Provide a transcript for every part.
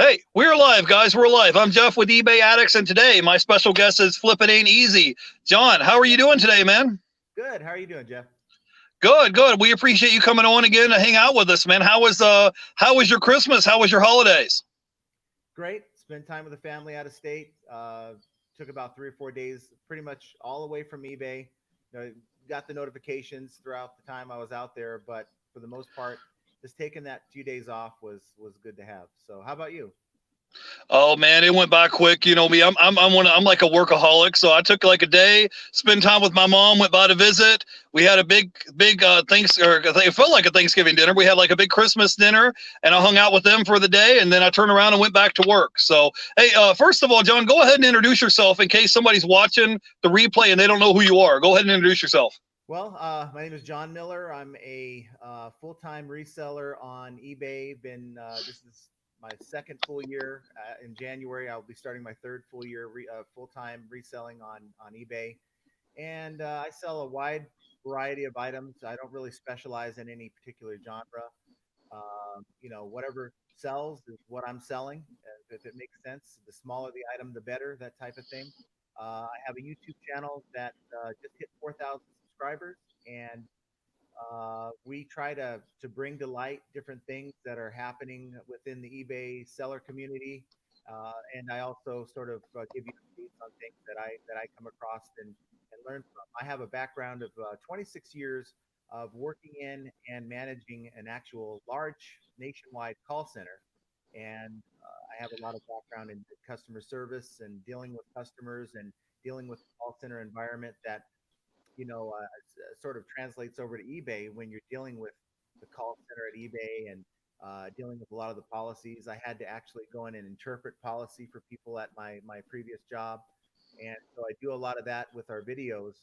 Hey, we're live, guys. We're live. I'm Jeff with eBay Addicts, and today my special guest is Flippin Ain't Easy. John, how are you doing today, man? Good. How are you doing, Jeff? Good, good. We appreciate you coming on again to hang out with us, man. How was your Christmas? How was your holidays? Great. Spent time with the family out of state. Took about 3 or 4 days, pretty much all away from eBay. Got the notifications throughout the time I was out there, but for the most part, just taking that few days off was good to have. So, how about you? Oh man, it went by quick. You know me. I'm like a workaholic. So I took like a day, spend time with my mom, went by to visit. We had a big it felt like a Thanksgiving dinner. We had like a big Christmas dinner, and I hung out with them for the day, and then I turned around and went back to work. So hey, first of all, John, go ahead and introduce yourself in case somebody's watching the replay and they don't know who you are. Go ahead and introduce yourself. Well, my name is John Miller. I'm a full-time reseller on eBay. Been This is my second full year. In January, I'll be starting my third full year full-time reselling on eBay, and I sell a wide variety of items. I don't really specialize in any particular genre. Whatever sells is what I'm selling. If it makes sense, the smaller the item, the better. That type of thing. I have a YouTube channel that just hit 4,000 subscribers, and we try to bring to light different things that are happening within the eBay seller community, and I also sort of give you updates on things that I come across and learn from. I have a background of 26 years of working in and managing an actual large nationwide call center, and I have a lot of background in customer service and dealing with customers and dealing with the call center environment that sort of translates over to eBay when you're dealing with the call center at eBay and dealing with a lot of the policies. I had to actually go in and interpret policy for people at my previous job, and so I do a lot of that with our videos.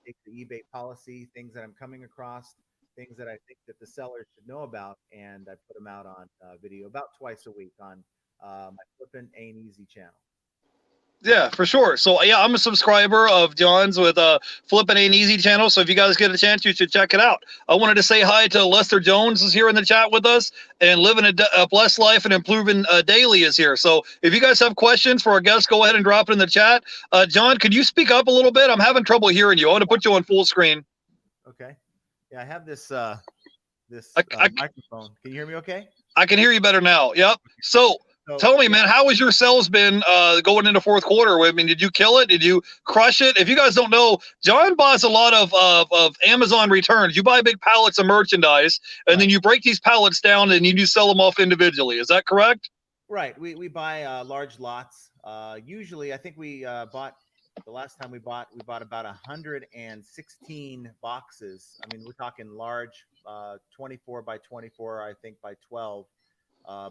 Take the eBay policy, things that I'm coming across, things that I think that the sellers should know about, and I put them out on video about twice a week on my Flippin Ain't Easy channel. Yeah, for sure. So yeah, I'm a subscriber of John's with Flippin' Ain't Easy channel. So if you guys get a chance, you should check it out. I wanted to say hi to Lester Jones is here in the chat with us, and living a blessed life and improving daily is here. So if you guys have questions for our guests, go ahead and drop it in the chat. John, could you speak up a little bit? I'm having trouble hearing you. I want to put you on full screen. Okay. Yeah, I have this I, I, microphone. Can you hear me okay? I can hear you better now. Yep. So So tell me, yeah, man, how has your sales been going into fourth quarter? I mean, did you kill it? Did you crush it? If you guys don't know, John buys a lot of Amazon returns. You buy big pallets of merchandise, and right, then you break these pallets down, and you do sell them off individually. Is that correct? right. We buy large lots. Usually, I think we bought the last time we bought about 116 boxes. I mean, we're talking large, 24 by 24, I think by 12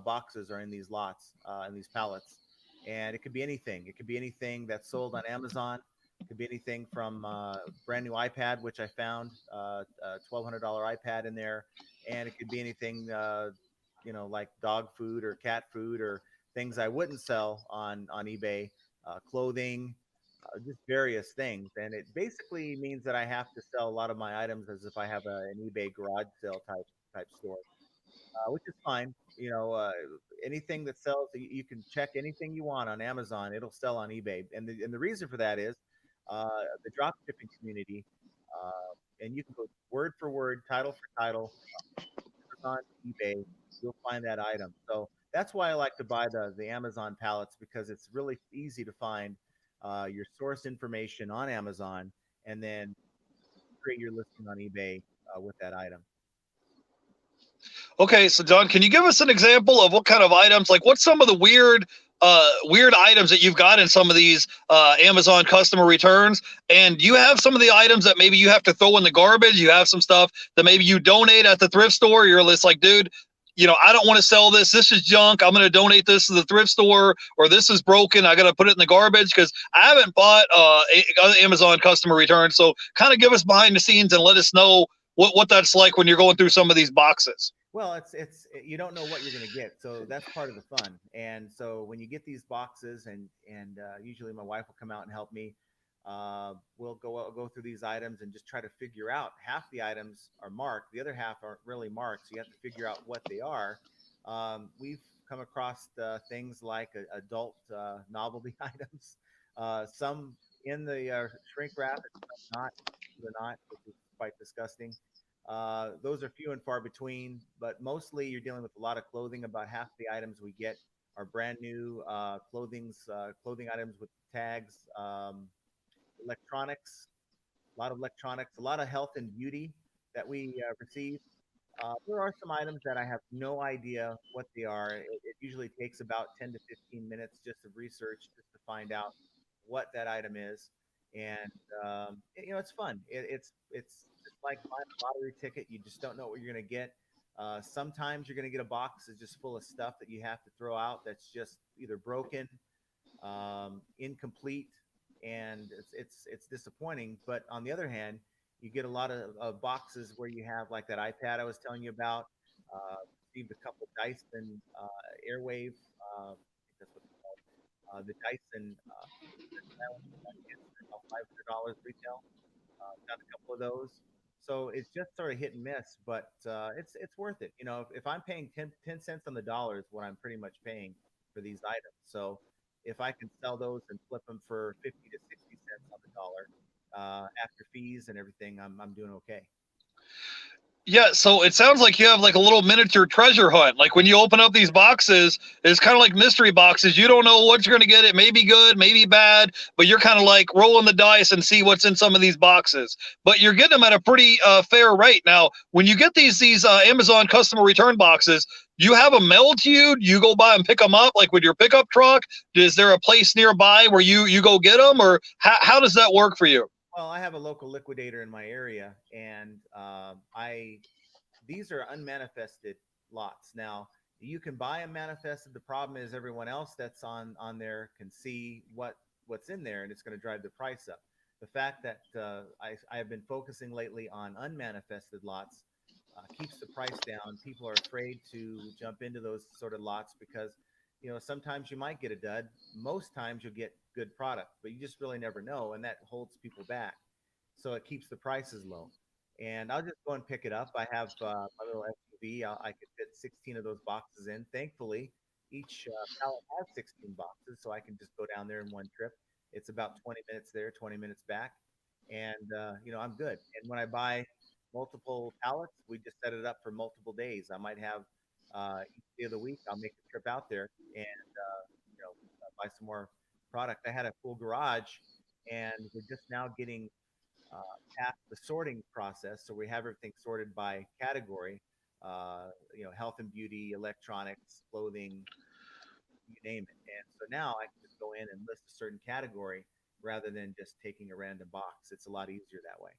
boxes are in these lots, in these pallets, and it could be anything. It could be anything that's sold on Amazon. It could be anything from brand new iPad, which I found $1,200 iPad in there, and it could be anything, like dog food or cat food or things I wouldn't sell on eBay, clothing, just various things. And it basically means that I have to sell a lot of my items as if I have an eBay garage sale type store, which is fine. Anything that sells, you can check anything you want on Amazon, it'll sell on eBay. And the reason for that is the drop shipping community, and you can go word for word, title for title, Amazon, eBay, you'll find that item. So that's why I like to buy the Amazon pallets, because it's really easy to find your source information on Amazon and then create your listing on eBay with that item. Okay, so John, can you give us an example of what kind of items, like what's some of the weird items that you've got in some of these Amazon customer returns? And you have some of the items that maybe you have to throw in the garbage. You have some stuff that maybe you donate at the thrift store. You're just like, dude, I don't want to sell this. This is junk. I'm going to donate this to the thrift store, or this is broken. I got to put it in the garbage because I haven't bought Amazon customer returns. So kind of give us behind the scenes and let us know what that's like when you're going through some of these boxes. Well, you don't know what you're going to get, so that's part of the fun. And so when you get these boxes, and usually my wife will come out and help me. We'll go through these items and just try to figure out. Half the items are marked, the other half aren't really marked, so you have to figure out what they are. We've come across things like adult novelty items, some in the shrink wrap, and some not, they're not, which is quite disgusting. Those are few and far between, but mostly you're dealing with a lot of clothing. About half the items we get are brand new clothing items with tags, electronics, a lot of electronics, a lot of health and beauty that we receive. There are some items that I have no idea what they are. It usually takes about 10 to 15 minutes just of research just to find out what that item is. And it's fun. It's just like buying a lottery ticket. You just don't know what you're going to get. Sometimes you're going to get a box that's just full of stuff that you have to throw out. That's just either broken, incomplete, and it's disappointing. But on the other hand, you get a lot of boxes where you have like that iPad I was telling you about. Received a couple Dyson Airwave. I think that's what it's called. The Dyson about $500 retail. Got a couple of those. So it's just sort of hit and miss, but it's worth it. If I'm paying 10 cents on the dollar is what I'm pretty much paying for these items. So if I can sell those and flip them for 50 to 60 cents on the dollar after fees and everything, I'm doing okay. Yeah, so it sounds like you have like a little miniature treasure hunt. Like when you open up these boxes, it's kind of like mystery boxes. You don't know what you're going to get. It may be good, maybe bad, but you're kind of like rolling the dice and see what's in some of these boxes. But you're getting them at a pretty fair rate. Now, when you get these Amazon customer return boxes, you have them mailed to you. You go by and pick them up, like with your pickup truck. Is there a place nearby where you go get them, or how does that work for you? Well, I have a local liquidator in my area, and I these are unmanifested lots. Now you can buy them manifested. The problem is everyone else that's on there can see what's in there, and it's going to drive the price up. The fact that I have been focusing lately on unmanifested lots keeps the price down. People are afraid to jump into those sort of lots because sometimes you might get a dud. Most times you'll get good product, but you just really never know, and that holds people back. So it keeps the prices low. And I'll just go and pick it up. I have my little SUV. I could fit 16 of those boxes in. Thankfully, each pallet has 16 boxes, so I can just go down there in one trip. It's about 20 minutes there, 20 minutes back, and I'm good. And when I buy multiple pallets, we just set it up for multiple days. I might have each day of the week. I'll make a trip out there and buy some more product. I had a full garage, and we're just now getting past the sorting process. So we have everything sorted by category, health and beauty, electronics, clothing, you name it. And so now I can just go in and list a certain category rather than just taking a random box. It's a lot easier that way.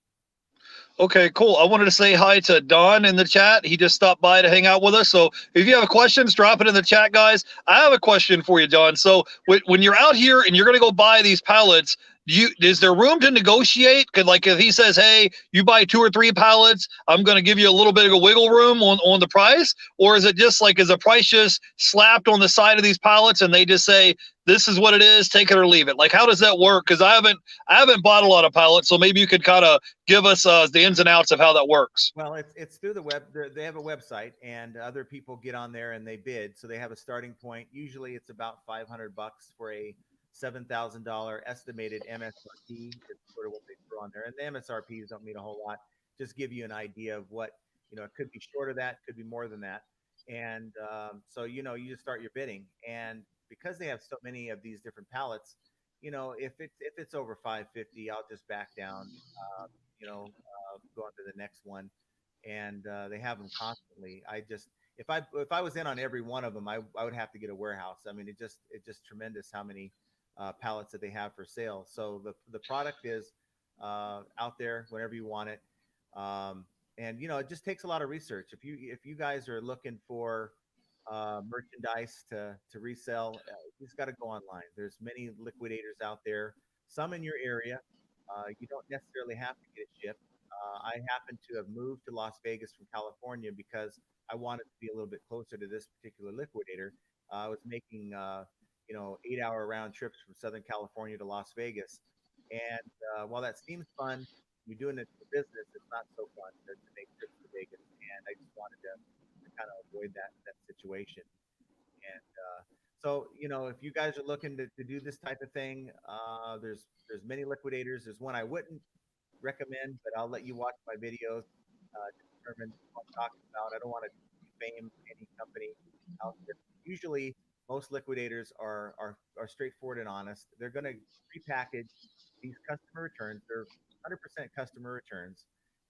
Okay, cool. I wanted to say hi to Don in the chat. He just stopped by to hang out with us. So if you have questions, drop it in the chat, guys. I have a question for you, Don. So when you're out here and you're going to go buy these pallets, is there room to negotiate? Could, like, if he says, "Hey, you buy 2 or 3 pallets, I'm going to give you a little bit of a wiggle room on the price," or is it just like, is the price just slapped on the side of these pallets and they just say, "This is what it is, take it or leave it"? Like, how does that work? Because I haven't bought a lot of pallets, so maybe you could kind of give us the ins and outs of how that works. Well, it's through the web. They have a website, and other people get on there and they bid. So they have a starting point. Usually, it's about $500 for a $7,000 estimated MSRP. Is sort of what they throw on there, and the MSRPs don't mean a whole lot. Just give you an idea of what It could be short of that, could be more than that, and so you just start your bidding. And because they have so many of these different pallets, if it's over 550, I'll just back down. Go on to the next one, and they have them constantly. If I was in on every one of them, I would have to get a warehouse. I mean, it's just tremendous how many pallets that they have for sale. So the product is out there whenever you want it, and it just takes a lot of research. If you guys are looking for merchandise to resell, you just got to go online. There's many liquidators out there, some in your area. You don't necessarily have to get it shipped. I happen to have moved to Las Vegas from California because I wanted to be a little bit closer to this particular liquidator. I was making 8-hour round trips from Southern California to Las Vegas, and while that seems fun, you're doing it for business. It's not so fun to make trips to Vegas, and I just wanted to kind of avoid that situation. And so, if you guys are looking to do this type of thing, there's many liquidators. There's one I wouldn't recommend, but I'll let you watch my videos to determine what I'm talking about. I don't want to defame any company out there. Usually, most liquidators are straightforward and honest. They're going to prepackage these customer returns. They're 100% customer returns,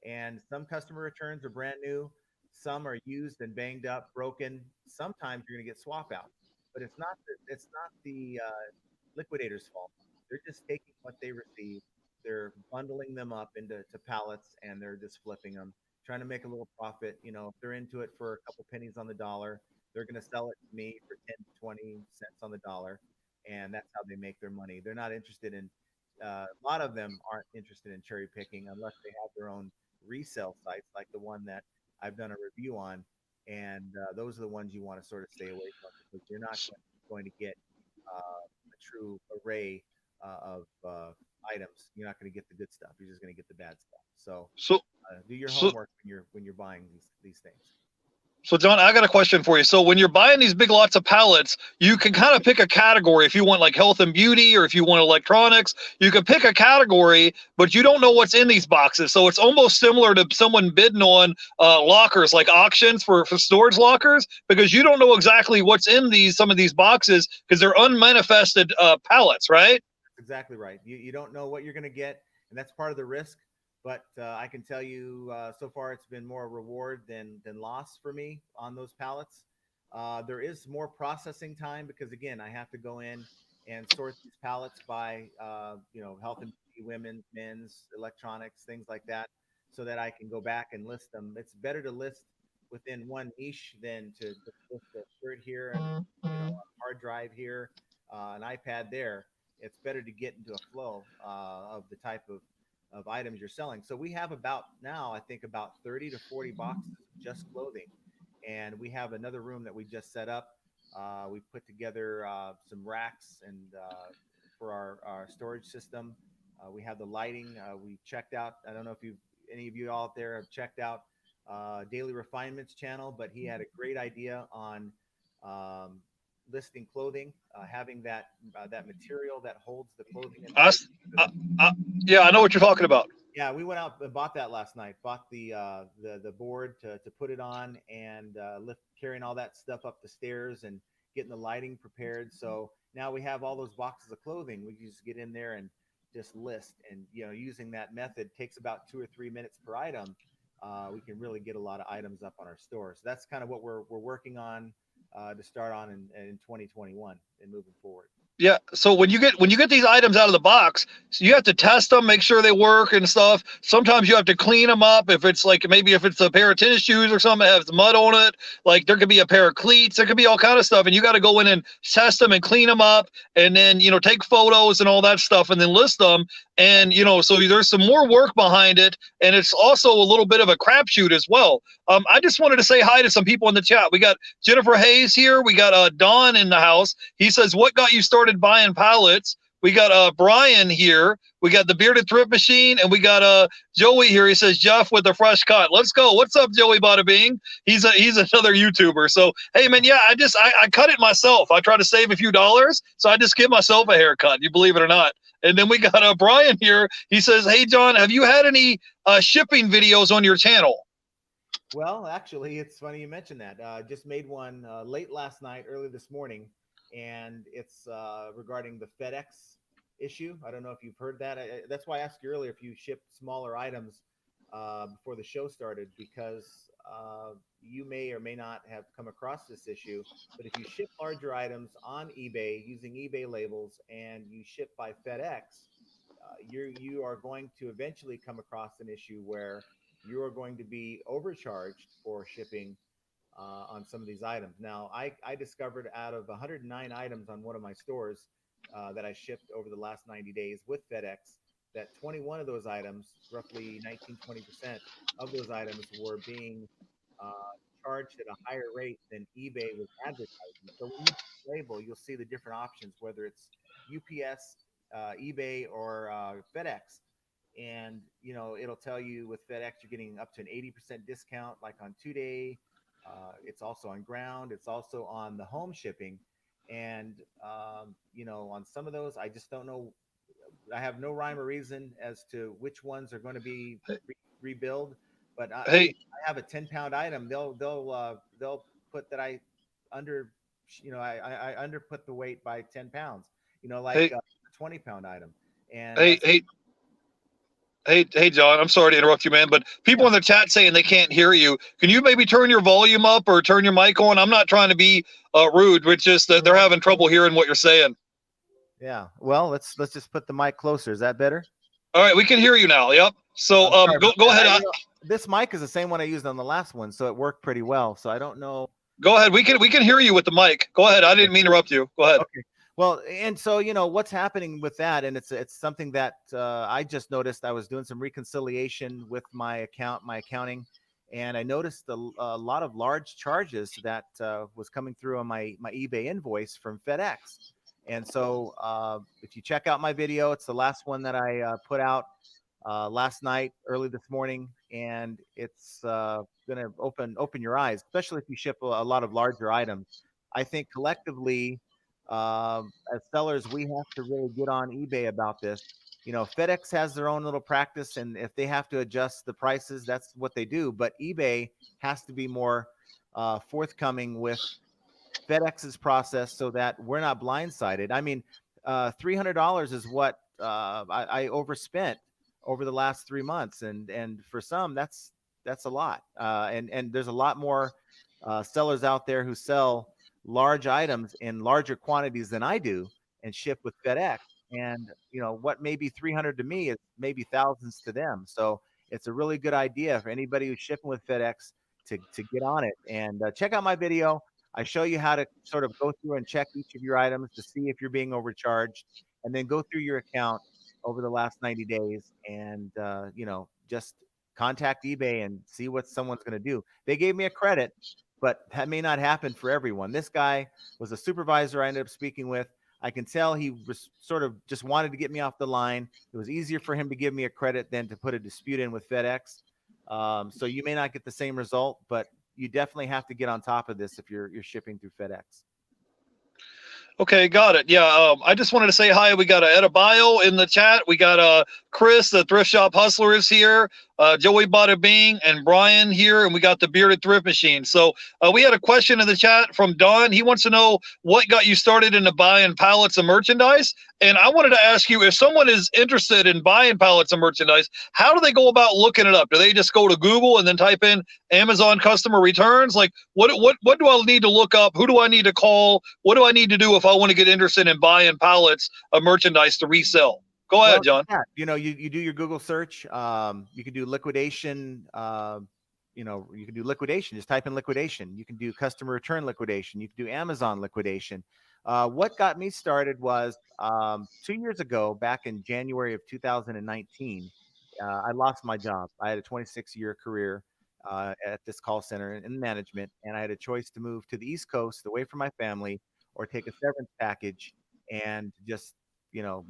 and some customer returns are brand new. Some are used and banged up, broken. Sometimes you're going to get swap out, but it's not the liquidator's fault. They're just taking what they receive, they're bundling them up into pallets, and they're just flipping them, trying to make a little profit. If they're into it for a couple pennies on the dollar, they're going to sell it to me for 10 to 20 cents on the dollar, and that's how they make their money. They're not interested in a lot of them aren't interested in cherry picking unless they have their own resale sites, like the one that I've done a review on. And those are the ones you want to sort of stay away from, because you're not going to get a true array of items. You're not going to get the good stuff. You're just going to get the bad stuff. So So, do your so, homework when you're buying these things. So, John, I got a question for you. So, when you're buying these big lots of pallets, you can kind of pick a category. If you want like health and beauty, or if you want electronics, you can pick a category, but you don't know what's in these boxes. So, it's almost similar to someone bidding on lockers, like auctions for storage lockers, because you don't know exactly what's in some of these boxes because they're unmanifested pallets, right? That's exactly right. You don't know what you're going to get, and that's part of the risk. But I can tell you, so far it's been more reward than loss for me on those pallets. There is more processing time because, again, I have to go in and sort these pallets by health and beauty, women's, men's, electronics, things like that, so that I can go back and list them. It's better to list within one niche than to list a shirt here and a hard drive here, an iPad there. It's better to get into a flow of the type of items you're selling. So we have about now, I think, about 30 to 40 boxes of just clothing. And we have another room that we just set up. We put together some racks and for our storage system. We have the lighting. We checked out. I don't know if any of you out there have checked out Daily Refinement's channel, but he had a great idea on listing clothing, having that material that holds the clothing in I, place. I, I, yeah, I know what you're talking about. Yeah, we went out and bought that last night. Bought the board to put it on, and carrying all that stuff up the stairs and getting the lighting prepared. So now we have all those boxes of clothing. We can just get in there and just list. And using that method takes about 2 or 3 minutes per item. We can really get a lot of items up on our store. So that's kind of what we're working on to start on in 2021 and moving forward. Yeah. So when you get these items out of the box, so you have to test them, make sure they work and stuff. Sometimes you have to clean them up. If it's like maybe if it's a pair of tennis shoes or something that has mud on it, like there could be a pair of cleats, there could be all kind of stuff, and you got to go in and test them and clean them up, and then take photos and all that stuff, and then list them. And so there's some more work behind it, and it's also a little bit of a crapshoot as well. I just wanted to say hi to some people in the chat. We got Jennifer Hayes here. We got Don in the house. He says, "What got you started buying pallets?" We got Brian here. We got the Bearded Thrift Machine, and we got Joey here. He says, "Jeff with a fresh cut." Let's go. What's up, Joey Bada Bing? He's another YouTuber. So hey man, yeah, I cut it myself. I try to save a few dollars, so I just give myself a haircut. You believe it or not. And then we got Brian here. He says, "Hey John, have you had any shipping videos on your channel?" Well, actually, it's funny you mentioned that. Just made one late last night, early this morning, and it's regarding the FedEx issue. I don't know if you've heard that. That's why I asked you earlier if you shipped smaller items before the show started, because you may or may not have come across this issue. But if you ship larger items on eBay using eBay labels and you ship by FedEx, you are going to eventually come across an issue where you are going to be overcharged for shipping on some of these items. Now, I discovered out of 109 items on one of my stores that I shipped over the last 90 days with FedEx, that 21 of those items, roughly 19-20% of those items, were being charged at a higher rate than eBay was advertising. So when you label, you'll see the different options, whether it's UPS, eBay, or FedEx. And it'll tell you with FedEx you're getting up to an 80% discount, like on 2-day It's also on ground. It's also on the home shipping. And, on some of those, I just don't know. I have no rhyme or reason as to which ones are going to be rebuild. But Hey, I have a 10-pound item. They'll put that I under, I under put the weight by 10 pounds. Like hey, a 20-pound item, and hey, hey, hey, John. I'm sorry to interrupt you, man, but people yeah, in the chat saying they can't hear you. Can you maybe turn your volume up or turn your mic on? I'm not trying to be rude, but just they're having trouble hearing what you're saying. yeah. Well, let's just put the mic closer. Is that better? All right, we can hear you now. Yep. So I'm sorry go about go that. ahead. This mic is the same one I used on the last one, so it worked pretty well. So I don't know. Go ahead. We can hear you with the mic. Go ahead. I didn't mean to interrupt you. Go ahead. Okay. Well, and so what's happening with that, and it's something that I just noticed. I was doing some reconciliation with my accounting, and I noticed a lot of large charges that was coming through on my eBay invoice from FedEx. And so if you check out my video, it's the last one that I put out last night, early this morning, and it's going to open your eyes, especially if you ship a lot of larger items. I think collectively, as sellers, we have to really get on eBay about this. FedEx has their own little practice, and if they have to adjust the prices, that's what they do. But eBay has to be more forthcoming with FedEx's process so that we're not blindsided. I mean, $300 is what I overspent over the last 3 months, and for some, that's a lot. And there's a lot more sellers out there who sell large items in larger quantities than I do and ship with FedEx. And what may be 300 to me is maybe thousands to them. So it's a really good idea for anybody who's shipping with FedEx to get on it and check out my video. I show you how to sort of go through and check each of your items to see if you're being overcharged, and then go through your account over the last 90 days and, just contact eBay and see what someone's going to do. They gave me a credit, but that may not happen for everyone. This guy was a supervisor I ended up speaking with. I can tell he was sort of just wanted to get me off the line. It was easier for him to give me a credit than to put a dispute in with FedEx. So you may not get the same result, but you definitely have to get on top of this if you're shipping through FedEx. Okay, got it. Yeah, I just wanted to say hi. We got Edabio in the chat. We got Chris, the thrift shop hustler, is here. Joey Bada Bing and Brian here, and we got the bearded thrift machine. So we had a question in the chat from Don. He wants to know what got you started into buying pallets of merchandise. And I wanted to ask you, if someone is interested in buying pallets of merchandise, how do they go about looking it up? Do they just go to Google and then type in Amazon customer returns? Like, what do I need to look up? Who do I need to call? What do I need to do if I want to get interested in buying pallets of merchandise to resell? Go ahead, John. Yeah, you do your Google search. You can do liquidation. You can do liquidation. Just type in liquidation. You can do customer return liquidation. You can do Amazon liquidation. What got me started was 2 years ago, back in January of 2019, I lost my job. I had a 26-year career at this call center in management, and I had a choice to move to the East Coast, away from my family, or take a severance package and just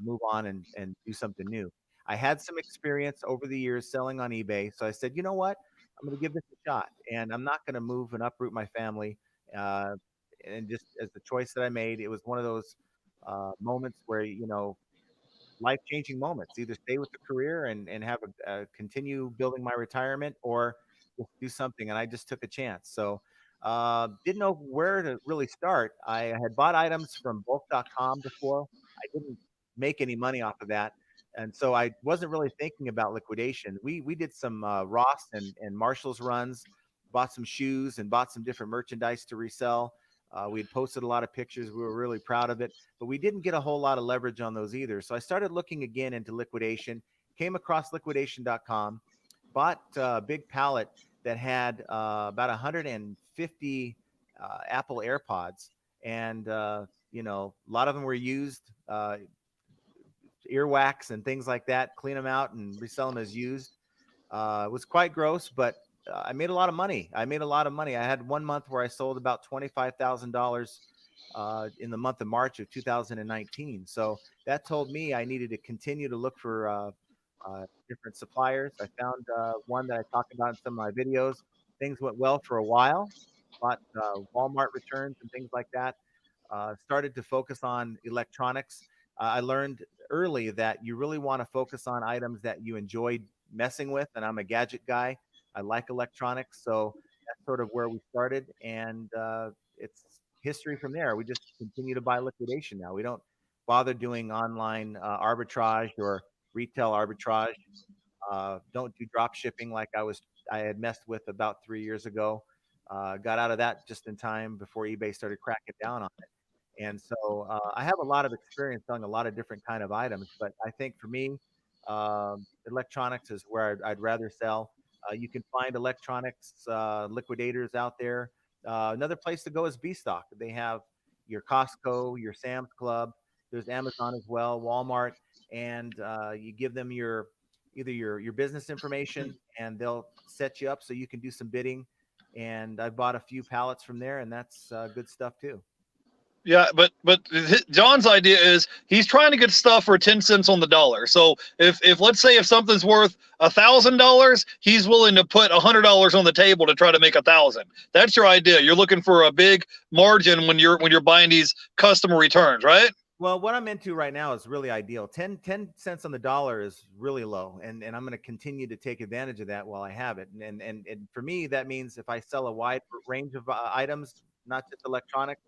move on and do something new. I had some experience over the years selling on eBay, so I said, you know what, I'm going to give this a shot, and I'm not going to move and uproot my family. And just as the choice that I made, it was one of those moments where life-changing moments. Either stay with the career and have continue building my retirement, or just do something. And I just took a chance. So didn't know where to really start. I had bought items from bulk.com before. I didn't make any money off of that. And so I wasn't really thinking about liquidation. We did some Ross and Marshall's runs, bought some shoes and bought some different merchandise to resell. We had posted a lot of pictures. We were really proud of it, but we didn't get a whole lot of leverage on those either. So I started looking again into liquidation, came across liquidation.com, bought a big pallet that had about 150 Apple AirPods. And, a lot of them were used, earwax and things like that, clean them out and resell them as used. It was quite gross, but I made a lot of money. I had 1 month where I sold about $25,000 in the month of March of 2019. So that told me I needed to continue to look for different suppliers. I found one that I talked about in some of my videos. Things went well for a while. bought Walmart returns and things like that. Started to focus on electronics. I learned early that you really want to focus on items that you enjoy messing with, and I'm a gadget guy. I like electronics, so that's sort of where we started, and it's history from there. We just continue to buy liquidation now. We don't bother doing online arbitrage or retail arbitrage. Don't do drop shipping like I had messed with about 3 years ago. Got out of that just in time before eBay started cracking down on it. And so I have a lot of experience selling a lot of different kind of items, but I think for me, electronics is where I'd rather sell. You can find electronics liquidators out there. Another place to go is B Stock. They have your Costco, your Sam's Club. There's Amazon as well, Walmart, and you give them either your business information, and they'll set you up so you can do some bidding. And I bought a few pallets from there, and that's good stuff too. Yeah, but John's idea is he's trying to get stuff for 10 cents on the dollar. So if let's say if something's worth $1,000, he's willing to put $100 on the table to try to make 1,000. That's your idea. You're looking for a big margin when you're buying these customer returns, right? Well, what I'm into right now is really ideal. 10 cents on the dollar is really low. And I'm going to continue to take advantage of that while I have it. And for me, that means if I sell a wide range of items, not just electronics,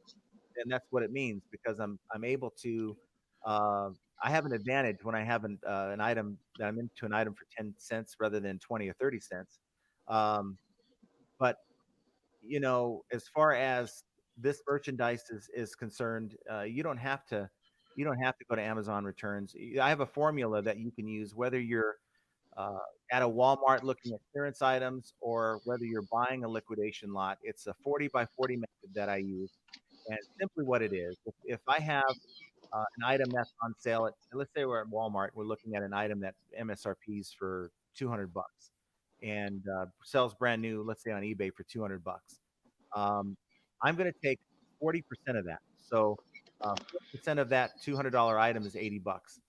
then that's what it means, because I'm able to, I have an advantage when I have an item that I'm into an item for 10 cents rather than 20 or 30 cents. Um, but as far as this merchandise is concerned, you don't have to go to Amazon returns. I have a formula that you can use, whether you're uh, at a Walmart looking at clearance items or whether you're buying a liquidation lot. It's a 40 by 40 method that I use, and simply what it is, if I have an item that's on sale at, let's say we're at Walmart, we're looking at an item that MSRP's for 200 bucks and sells brand new, let's say on eBay for 200 bucks. Um, I'm going to take 40% of that. So 40% of that $200 item is 80 bucks.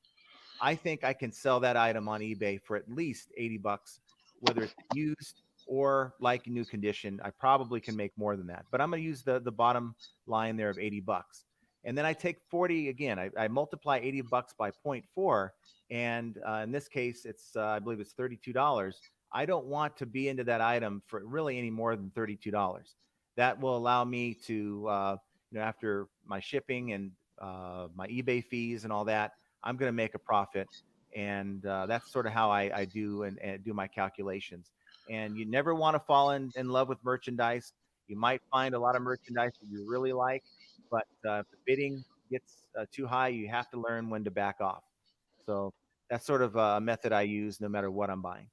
I think I can sell that item on eBay for at least 80 bucks, whether it's used or like new condition. I probably can make more than that, but I'm going to use the bottom line there of 80 bucks. And then I take 40 again. I multiply 80 bucks by 0.4. And in this case, it's, I believe it's $32. I don't want to be into that item for really any more than $32. That will allow me to, after my shipping and my eBay fees and all that, I'm going to make a profit. And that's sort of how I do and do my calculations. And you never want to fall in love with merchandise. You might find a lot of merchandise that you really like, but if the bidding gets too high, you have to learn when to back off. So that's sort of a method I use no matter what I'm buying.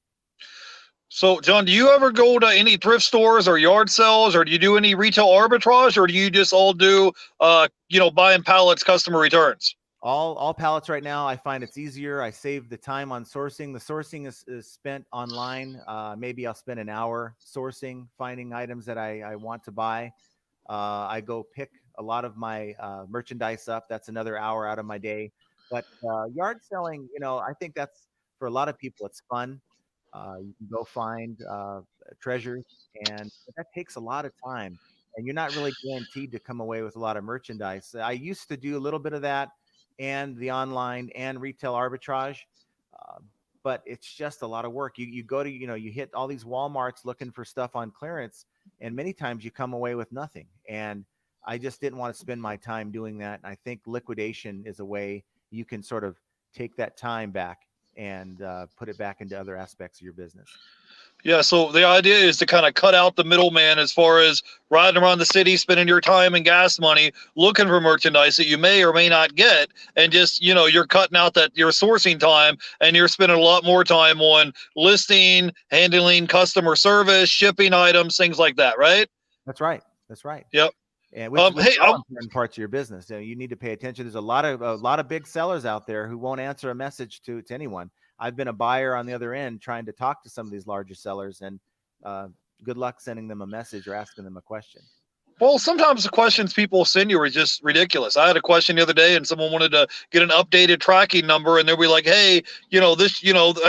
So, John, do you ever go to any thrift stores or yard sales, or do you do any retail arbitrage, or do you just all do, buying pallets, customer returns? All pallets right now. I find it's easier. I save the time on sourcing. The sourcing is spent online. Maybe I'll spend an hour sourcing, finding items that I want to buy. I go pick a lot of my merchandise up. That's another hour out of my day. But yard selling, I think that's for a lot of people, it's fun. You can go find treasures, and that takes a lot of time. And you're not really guaranteed to come away with a lot of merchandise. I used to do a little bit of that and the online and retail arbitrage. Uh, but it's just a lot of work. You go to, you hit all these Walmarts looking for stuff on clearance, and many times you come away with nothing. And I just didn't want to spend my time doing that. And I think liquidation is a way you can sort of take that time back and put it back into other aspects of your business. Yeah, so the idea is to kind of cut out the middleman as far as riding around the city, spending your time and gas money looking for merchandise that you may or may not get, and just you're cutting out that your sourcing time, and you're spending a lot more time on listing, handling customer service, shipping items, things like that, right? That's right. That's right. Yep. And which Hey, are all important parts of your business. You need to pay attention. There's a lot of big sellers out there who won't answer a message to anyone. I've been a buyer on the other end trying to talk to some of these larger sellers, and good luck sending them a message or asking them a question. Well, sometimes the questions people send you are just ridiculous. I had a question the other day, and someone wanted to get an updated tracking number, and they'll be like, "Hey,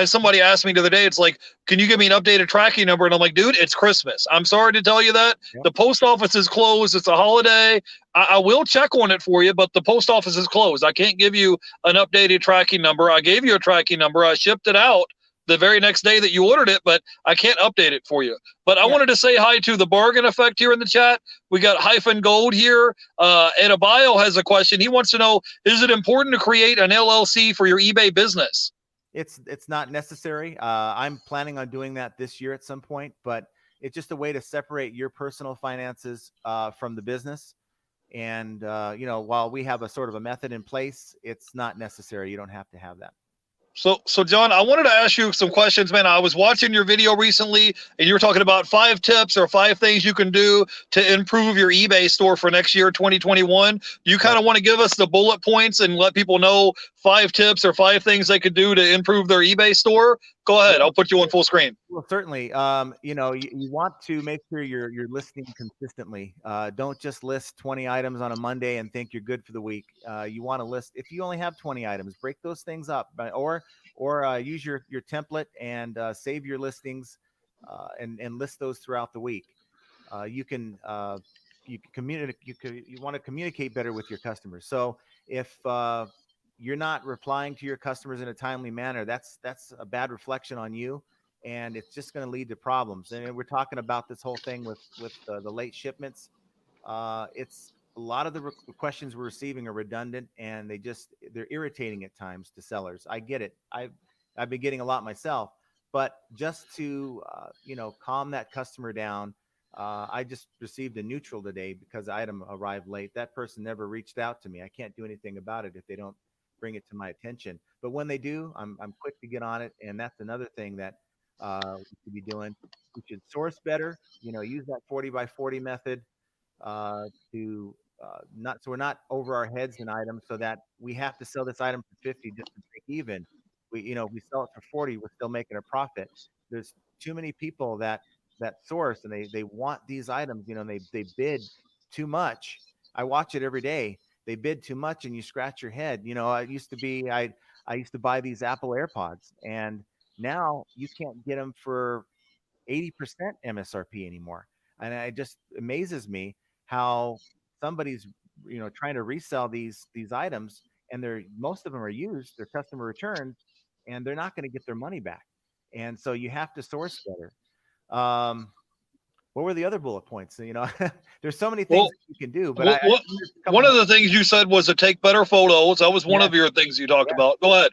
somebody asked me the other day. It's like, can you give me an updated tracking number?" And I'm like, "Dude, it's Christmas. I'm sorry to tell you that Yep. the post office is closed. It's a holiday. I will check on it for you, but the post office is closed. I can't give you an updated tracking number. I gave you a tracking number. I shipped it out the very next day that you ordered it, but I can't update it for you." But I Yeah. wanted to say hi to the bargain effect here in the chat. We got Hyphen Gold here. Edabio has a question. He wants to know, is it important to create an LLC for your eBay business? It's not necessary. I'm planning on doing that this year at some point, but it's just a way to separate your personal finances from the business. And while we have a sort of a method in place, it's not necessary. You don't have to have that. So John, I wanted to ask you some questions, man. I was watching your video recently, and you were talking about 5 tips or 5 things you can do to improve your eBay store for next year, 2021. You kind Right. of want to give us the bullet points and let people know 5 tips or 5 things they could do to improve their eBay store? Go ahead. Yeah. I'll put you on full screen. Well, certainly. You want to make sure you're listing consistently. Don't just list 20 items on a Monday and think you're good for the week. You want to list, if you only have 20 items, break those things up, or use your template and save your listings and list those throughout the week. You can communicate. You want to communicate better with your customers. So if you're not replying to your customers in a timely manner, that's a bad reflection on you, and it's just going to lead to problems. And we're talking about this whole thing with the late shipments. It's a lot of the questions we're receiving are redundant, and they're irritating at times to sellers. I get it. I've been getting a lot myself, but just to calm that customer down. I just received a neutral today because the item arrived late. That person never reached out to me. I can't do anything about it if they don't bring it to my attention. But when they do, I'm quick to get on it, and that's another thing that we should be doing. We should source better. Use that 40 by 40 method to not so we're not over our heads in items, so that we have to sell this item for 50 just to break even. We sell it for 40, we're still making a profit. There's too many people that source, and they want these items, and they bid too much. I watch it every day. They bid too much, and you scratch your head. I used to buy these Apple AirPods, and now you can't get them for 80% MSRP anymore. And it just amazes me how somebody's trying to resell these items, and most of them are used, they're customer returns, and they're not going to get their money back. And so you have to source better. What were the other bullet points? There's so many things Well, that you can do, but what, I what, there's a couple one of more. the things you said was to take better photos. That was one Yeah, of your things you talked yeah. about. Go ahead.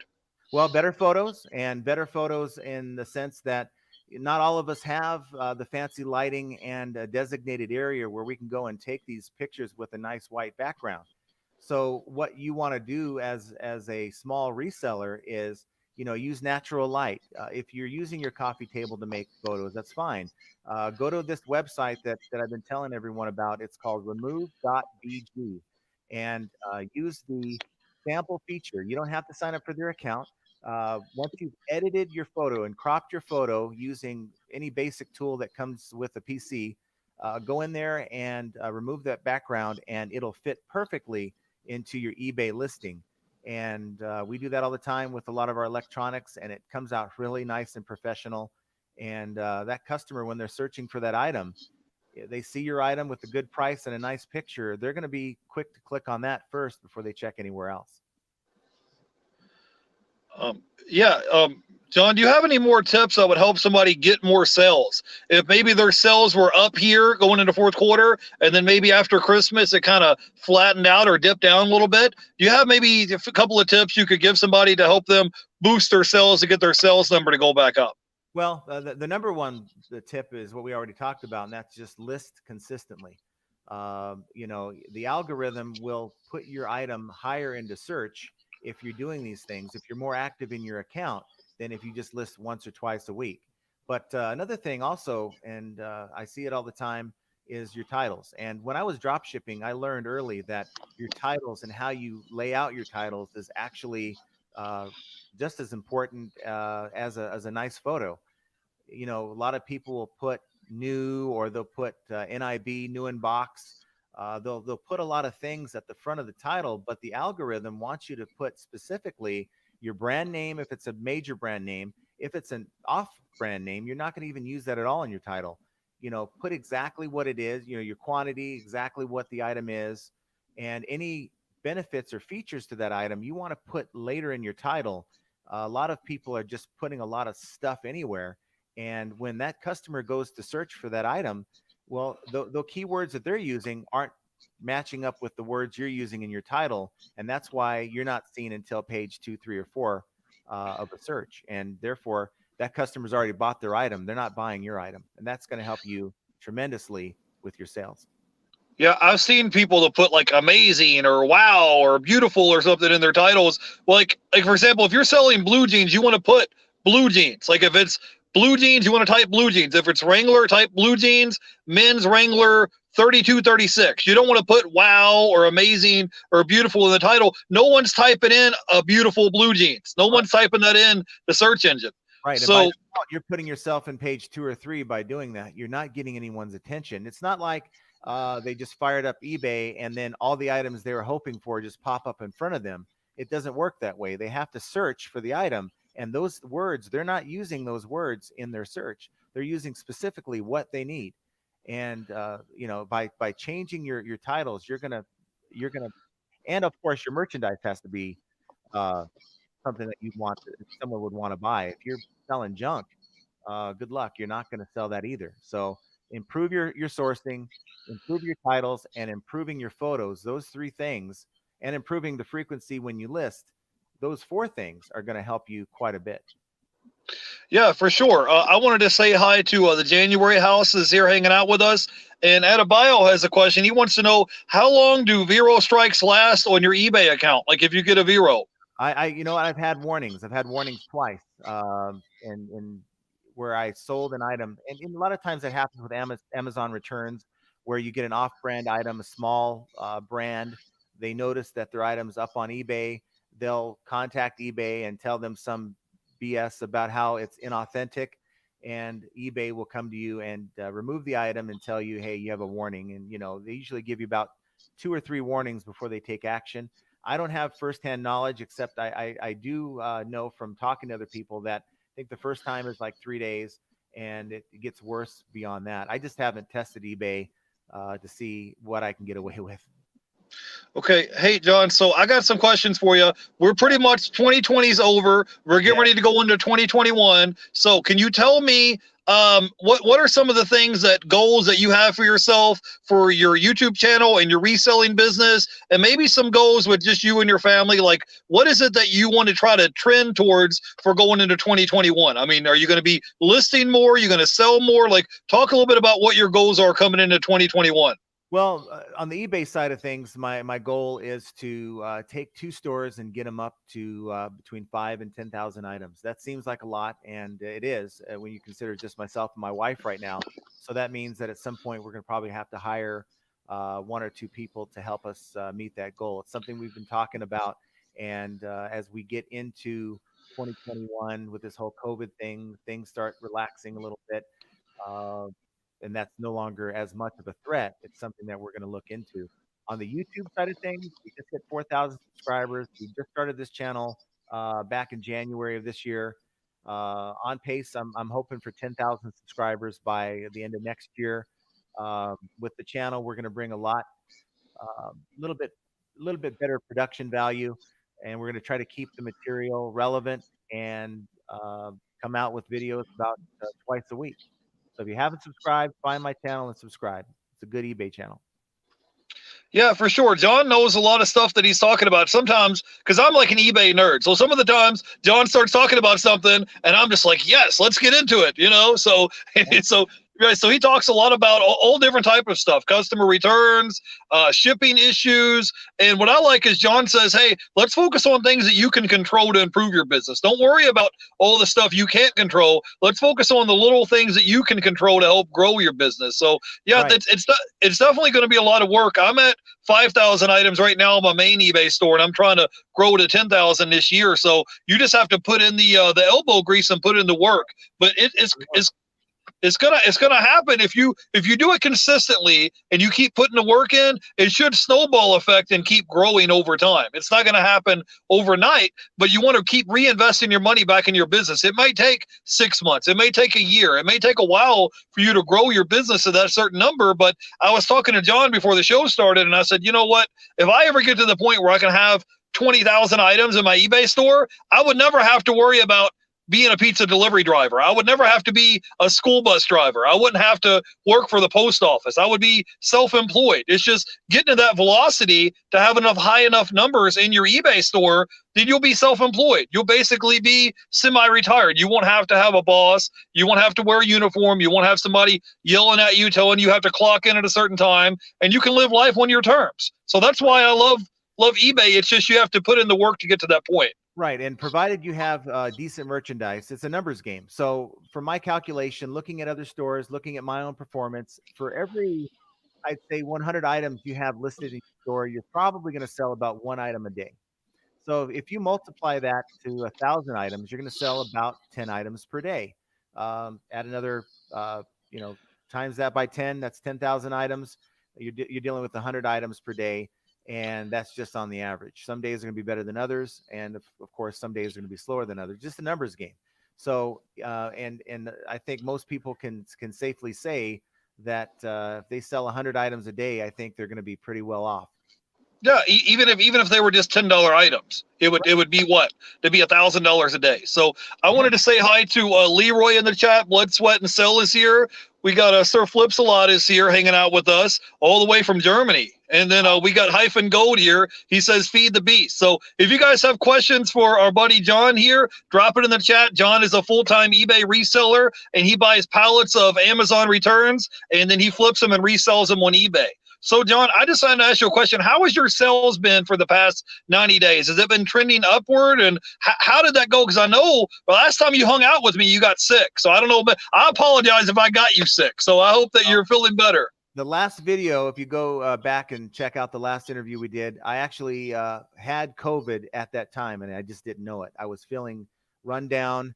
Well, better photos, and better photos in the sense that not all of us have the fancy lighting and a designated area where we can go and take these pictures with a nice white background. So what you want to do as a small reseller is, use natural light. If you're using your coffee table to make photos, that's fine. Go to this website that I've been telling everyone about. It's called remove.bg, and use the sample feature. You don't have to sign up for their account. Once you've edited your photo and cropped your photo using any basic tool that comes with a PC, go in there and remove that background, and it'll fit perfectly into your eBay listing. And we do that all the time with a lot of our electronics, and it comes out really nice and professional. And that customer, when they're searching for that item, they see your item with a good price and a nice picture, they're going to be quick to click on that first before they check anywhere else. Yeah, John, do you have any more tips that would help somebody get more sales? If maybe their sales were up here going into fourth quarter, and then maybe after Christmas it kind of flattened out or dipped down a little bit, do you have maybe a couple of tips you could give somebody to help them boost their sales to get their sales number to go back up? Well, the number one the tip is what we already talked about, and that's just list consistently. The algorithm will put your item higher into search if you're doing these things, if you're more active in your account than if you just list once or twice a week. But another thing also, and I see it all the time, is your titles. And when I was drop shipping, I learned early that your titles and how you lay out your titles is actually uh, just as important as a nice photo. A lot of people will put new, or they'll put NIB, new in box. they'll put a lot of things at the front of the title, but the algorithm wants you to put specifically your brand name if it's a major brand name. If it's an off brand name, you're not going to even use that at all in your title. Put exactly what it is, your quantity, exactly what the item is, and any benefits or features to that item you want to put later in your title. A lot of people are just putting a lot of stuff anywhere. And when that customer goes to search for that item, well, the keywords that they're using aren't matching up with the words you're using in your title. And that's why you're not seen until page 2, 3, or 4 of a search. And therefore, that customer's already bought their item. They're not buying your item. And that's going to help you tremendously with your sales. Yeah, I've seen people that put like amazing or wow or beautiful or something in their titles. Like for example, if you're selling blue jeans, you want to put blue jeans. Like if it's blue jeans, you want to type blue jeans. If it's Wrangler, type blue jeans, men's Wrangler 3236. You don't want to put wow or amazing or beautiful in the title. No one's typing in a beautiful blue jeans. No one's typing that in the search engine. Right. So and you're putting yourself in page 2 or 3 by doing that. You're not getting anyone's attention. It's not like they just fired up eBay and then all the items they were hoping for just pop up in front of them. It doesn't work that way. They have to search for the item, and those words, they're not using those words in their search. They're using specifically what they need. And by changing your titles, you're gonna, and of course your merchandise has to be something that you want, that someone would want to buy. If you're selling junk, good luck. You're not going to sell that either. So improve your sourcing, improve your titles, and improving your photos. Those 3 things, and improving the frequency when you list. Those 4 things are going to help you quite a bit. Yeah, for sure. I wanted to say hi to the January House is here hanging out with us. And Adebayo has a question. He wants to know, how long do Vero strikes last on your eBay account? Like if you get a Vero. I've had warnings. I've had warnings twice, and where I sold an item, and a lot of times that happens with Amazon returns, where you get an off-brand item, a small brand. They notice that their item's up on eBay. They'll contact eBay and tell them some BS about how it's inauthentic, and eBay will come to you and remove the item and tell you, hey, you have a warning. And they usually give you about 2 or 3 warnings before they take action. I don't have firsthand knowledge, except I do know from talking to other people that I think the first time is like 3 days, and it gets worse beyond that. I just haven't tested eBay to see what I can get away with. Okay. Hey, John, so I got some questions for you. We're pretty much 2020's over. We're getting ready to go into 2021. So can you tell me what are some of the things, that goals that you have for yourself for your YouTube channel and your reselling business, and maybe some goals with just you and your family? Like, what is it that you want to try to trend towards for going into 2021? I mean, are you going to be listing more? Are you going to sell more? Like, talk a little bit about what your goals are coming into 2021. Well, on the eBay side of things, my goal is to take 2 stores and get them up to between 5 and 10,000 items. That seems like a lot, and it is when you consider just myself and my wife right now. So that means that at some point we're going to probably have to hire 1 or 2 people to help us meet that goal. It's something we've been talking about, and as we get into 2021 with this whole COVID thing, things start relaxing a little bit. And that's no longer as much of a threat. It's something that we're going to look into. On the YouTube side of things, we just hit 4,000 subscribers. We just started this channel back in January of this year. On pace, I'm hoping for 10,000 subscribers by the end of next year. With the channel, we're going to bring a little bit better production value, and we're going to try to keep the material relevant and come out with videos about twice a week. So if you haven't subscribed, find my channel and subscribe. It's a good eBay channel. Yeah, for sure. John knows a lot of stuff that he's talking about. Sometimes, because I'm like an eBay nerd, so some of the times John starts talking about something, and I'm just like, yes, let's get into it. So so he talks a lot about all different type of stuff, customer returns, shipping issues, and what I like is John says, hey, let's focus on things that you can control to improve your business. Don't worry about all the stuff you can't control. Let's focus on the little things that you can control to help grow your business. So yeah, right. It's definitely going to be a lot of work. I'm at 5,000 items right now on my main eBay store, and I'm trying to grow to 10,000 this year. So you just have to put in the elbow grease and put in the work. But it's It's gonna happen if you do it consistently and you keep putting the work in. It should snowball effect and keep growing over time. It's not gonna happen overnight, but you want to keep reinvesting your money back in your business. It might take 6 months, it may take a year, it may take a while for you to grow your business to that certain number. But I was talking to John before the show started, and I said, you know what? If I ever get to the point where I can have 20,000 items in my eBay store, I would never have to worry about being a pizza delivery driver. I would never have to be a school bus driver. I wouldn't have to work for the post office. I would be self-employed. It's just getting to that velocity to have enough high enough numbers in your eBay store, then you'll be self-employed. You'll basically be semi-retired. You won't have to have a boss. You won't have to wear a uniform. You won't have somebody yelling at you, telling you have to clock in at a certain time, and you can live life on your terms. So that's why I love eBay. It's just you have to put in the work to get to that point. Right. And provided you have decent merchandise, it's a numbers game. So for my calculation, looking at other stores, looking at my own performance, for every, I'd say 100 items you have listed in your store, you're probably going to sell about one item a day. So if you multiply that to 1,000 items, you're going to sell about 10 items per day. Add another, you know, times that by 10, that's 10,000 items. You're dealing with 100 items per day. And that's just on the average. Some days are going to be better than others, and of course, some days are going to be slower than others. Just a numbers game. So, and I think most people can safely say that if they sell 100 items a day, I think they're going to be pretty well off. Yeah, even if they were just $10 items, it would be what? It'd be $1,000 a day. So I wanted to say hi to Leroy in the chat. Blood, Sweat, and Cell is here. We got Sir Flips a lot is here hanging out with us all the way from Germany. And then we got Hyphen Gold here. He says, feed the beast. So if you guys have questions for our buddy John here, drop it in the chat. John is a full-time eBay reseller, and he buys pallets of Amazon returns, and then he flips them and resells them on eBay. So, John, I just wanted to ask you a question. How has your sales been for the past 90 days? Has it been trending upward? And how did that go? Because I know the last time you hung out with me, you got sick. So I don't know, but I apologize if I got you sick. So I hope that you're feeling better. The last video, if you go back and check out the last interview we did, I actually had COVID at that time, and I just didn't know it. I was feeling run down,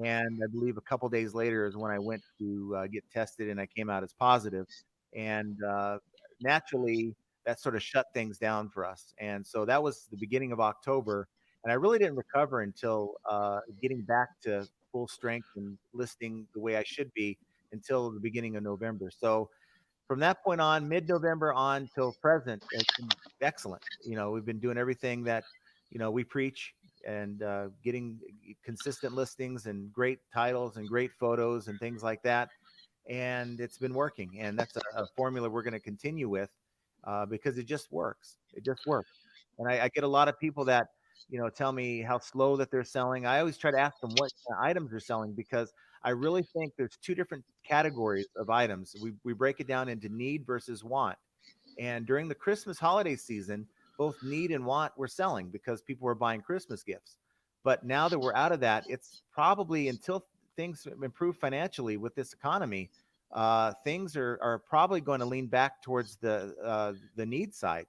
and I believe a couple days later is when I went to get tested, and I came out as positive. And naturally, that sort of shut things down for us. And so that was the beginning of October, and I really didn't recover until getting back to full strength and listing the way I should be until the beginning of November. So from that point on, mid-November on till present, it's been excellent. You know, we've been doing everything that, you know, we preach, and getting consistent listings and great titles and great photos and things like that. And it's been working. And that's a formula we're going to continue with because it just works. It just works. And I get a lot of people that, you know, tell me how slow that they're selling. I always try to ask them what items they're selling, because I really think there's two different categories of items. We break it down into need versus want. And during the Christmas holiday season, both need and want were selling because people were buying Christmas gifts. But now that we're out of that, it's probably until things improve financially with this economy, things are probably going to lean back towards the need side.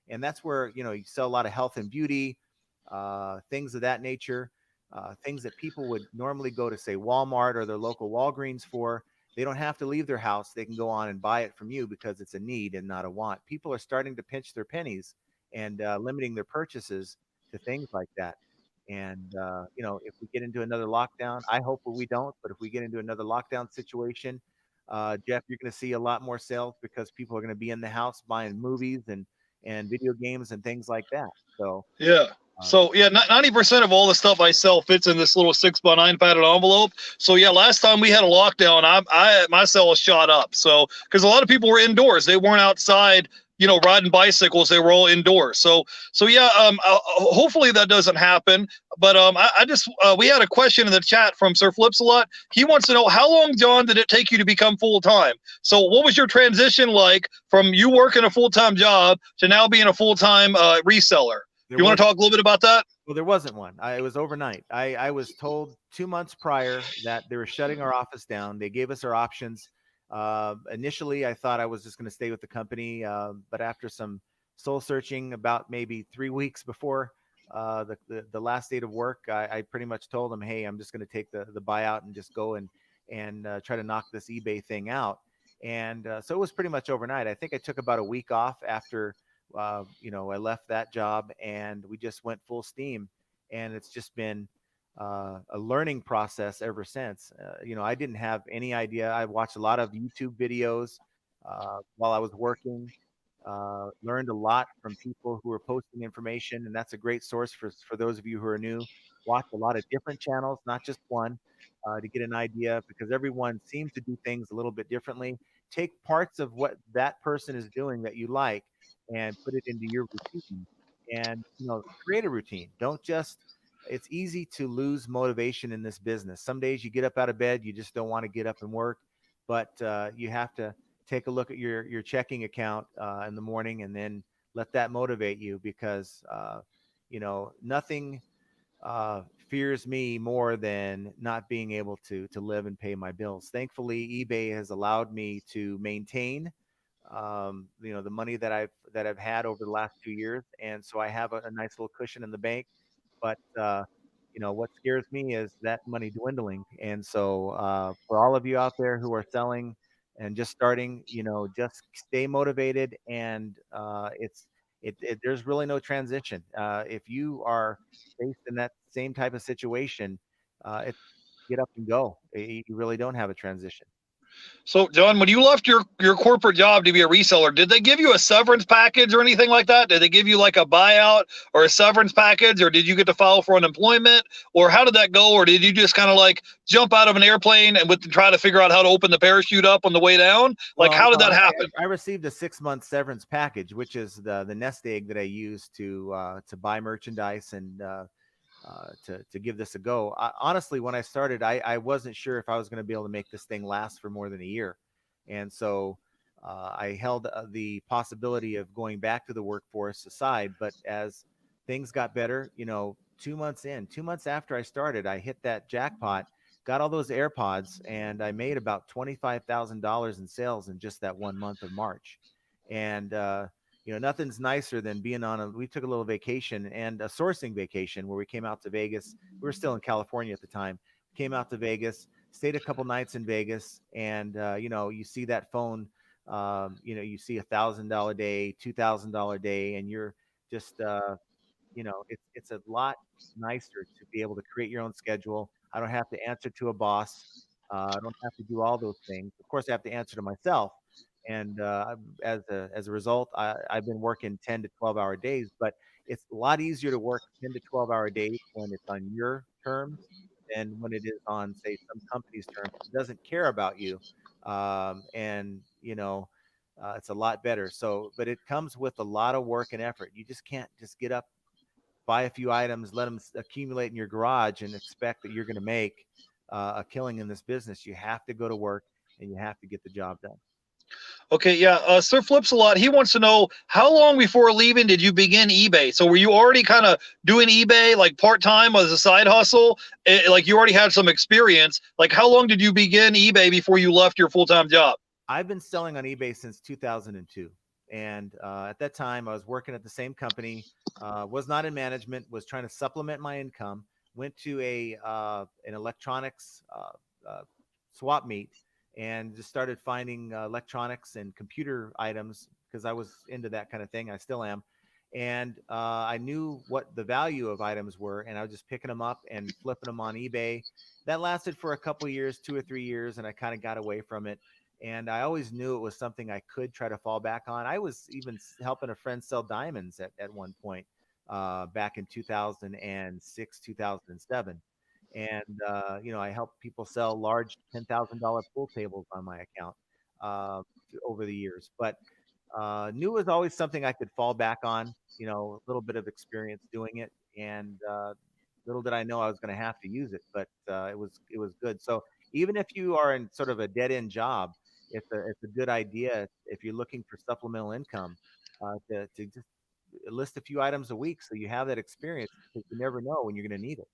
And that's where, you know, you sell a lot of health and beauty, things of that nature. Things that people would normally go to, say, Walmart or their local Walgreens for. They don't have to leave their house. They can go on and buy it from you because it's a need and not a want. People are starting to pinch their pennies and limiting their purchases to things like that. And, you know, if we get into another lockdown, I hope that we don't, but if we get into another lockdown situation, Jeff, you're going to see a lot more sales because people are going to be in the house buying movies and video games and things like that. So, yeah. So yeah, 90% of all the stuff I sell fits in this little 6x9 padded envelope. So yeah, last time we had a lockdown, my sales shot up. So because a lot of people were indoors, they weren't outside, you know, riding bicycles. They were all indoors. So yeah, hopefully that doesn't happen. But I just we had a question in the chat from Sir Flips a lot. He wants to know, how long, John, did it take you to become full time? So what was your transition like from you working a full time job to now being a full time reseller? You want to talk a little bit about that? Well, there wasn't one. It was overnight. I was told 2 months prior that they were shutting our office down. They gave us our options. Initially, I thought I was just going to stay with the company, but after some soul searching, about maybe 3 weeks before the last date of work, I pretty much told them, hey, I'm just going to take the buyout and just go and and try to knock this eBay thing out. And so it was pretty much overnight. I think I took about a week off after, I left that job, and we just went full steam. And it's just been a learning process ever since. I didn't have any idea. I watched a lot of YouTube videos while I was working. Learned a lot from people who were posting information, and that's a great source for those of you who are new. Watch a lot of different channels, not just one, to get an idea, because everyone seems to do things a little bit differently. Take parts of what that person is doing that you like and put it into your routine, and create a routine. Don't just It's easy to lose motivation in this business. Some days you get up out of bed, you just don't want to get up and work, but you have to take a look at your checking account in the morning, and then let that motivate you, because nothing fears me more than not being able to live and pay my bills. Thankfully, eBay has allowed me to maintain the money that I've had over the last 2 years, and so I have a nice little cushion in the bank. But what scares me is that money dwindling. And so, for all of you out there who are selling and just starting, just stay motivated. And there's really no transition. If you are faced in that same type of situation, it's get up and go. You really don't have a transition. So, John, when you left your corporate job to be a reseller, did they give you a severance package or anything like that? Did they give you like a buyout or a severance package, or did you get to file for unemployment, or how did that go? Or did you just kind of like jump out of an airplane and try to figure out how to open the parachute up on the way down? Like, Well, how did no, that happen? I received a 6 month severance package, which is the nest egg that I use to buy merchandise and to give this a go. Honestly, when I started, I wasn't sure if I was going to be able to make this thing last for more than a year, and so I held the possibility of going back to the workforce aside. But as things got better, 2 months after I started, I hit that jackpot, got all those AirPods, and I made about $25,000 in sales in just that 1 month of March. And nothing's nicer than being we took a little vacation, and a sourcing vacation, where we came out to Vegas. We were still in California at the time. Came out to Vegas, stayed a couple nights in Vegas, and you see that phone, you see $1,000 day, $2,000 day, and you're just it's a lot nicer to be able to create your own schedule. I don't have to answer to a boss. I don't have to do all those things. Of course, I have to answer to myself. And as a result, I've been working 10 to 12-hour days. But it's a lot easier to work 10 to 12-hour days when it's on your terms than when it is on, say, some company's terms. It doesn't care about you. And it's a lot better. So, but it comes with a lot of work and effort. You just can't just get up, buy a few items, let them accumulate in your garage, and expect that you're going to make a killing in this business. You have to go to work, and you have to get the job done. Okay, yeah. Sir Flips a lot. He wants to know, how long before leaving did you begin eBay? So were you already kind of doing eBay like part time as a side hustle? Like you already had some experience. Like how long did you begin eBay before you left your full time job? I've been selling on eBay since 2002. And at that time, I was working at the same company, was not in management, was trying to supplement my income, went to an electronics swap meet, and just started finding electronics and computer items, because I was into that kind of thing. I still am. And I knew what the value of items were, and I was just picking them up and flipping them on eBay. That lasted for a couple years, 2 or 3 years, and I kind of got away from it. And I always knew it was something I could try to fall back on. I was even helping a friend sell diamonds at one point, back in 2006, 2007. And I helped people sell large $10,000 pool tables on my account uh, over the years. But knew it was always something I could fall back on. A little bit of experience doing it, and little did I know I was going to have to use it. But it was good. So even if you are in sort of a dead end job, it's a good idea, if you're looking for supplemental income, to just list a few items a week, so you have that experience, because you never know when you're going to need it.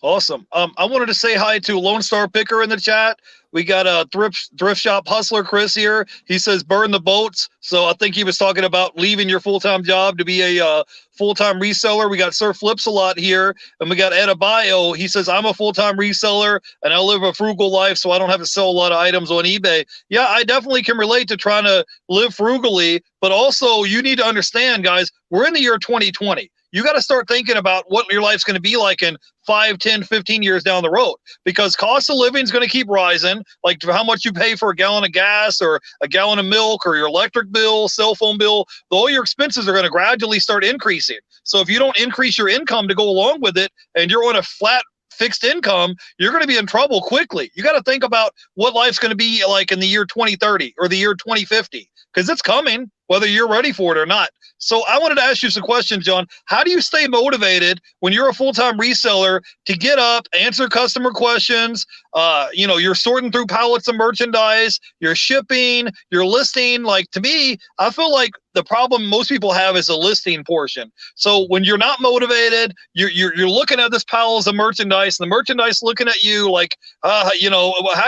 Awesome. I wanted to say hi to Lone Star Picker in the chat. We got a thrift shop hustler Chris here. He says burn the boats. So I think he was talking about leaving your full-time job to be a full-time reseller. We got Sir Flips a lot here, and we got Adebayo. He says I'm a full-time reseller and I live a frugal life, so I don't have to sell a lot of items on eBay. Yeah, I definitely can relate to trying to live frugally, but also you need to understand, guys, we're in the year 2020. You got to start thinking about what your life's going to be like in 5, 10, 15 years down the road, because cost of living is going to keep rising, like how much you pay for a gallon of gas or a gallon of milk or your electric bill, cell phone bill. All your expenses are going to gradually start increasing. So if you don't increase your income to go along with it and you're on a flat fixed income, you're going to be in trouble quickly. You got to think about what life's going to be like in the year 2030 or the year 2050, because it's coming, whether you're ready for it or not. So I wanted to ask you some questions, John. How do you stay motivated when you're a full-time reseller to get up, answer customer questions? You're sorting through pallets of merchandise, you're shipping, you're listing. Like, to me, I feel like the problem most people have is the listing portion. So when you're not motivated, you're looking at this piles of merchandise, and the merchandise looking at you like, how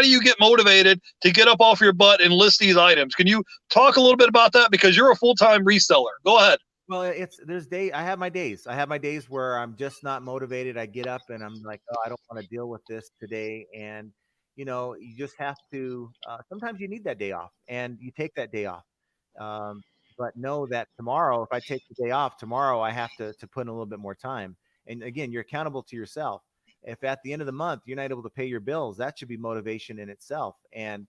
do you get motivated to get up off your butt and list these items? Can you talk a little bit about that, because you're a full-time reseller? Go ahead. Well, I have my days. I have my days where I'm just not motivated. I get up and I'm like, oh, I don't want to deal with this today. And you just have to. Sometimes you need that day off, and you take that day off. But know that tomorrow, if I take the day off tomorrow, I have to put in a little bit more time. And again, you're accountable to yourself. If at the end of the month you're not able to pay your bills, that should be motivation in itself. And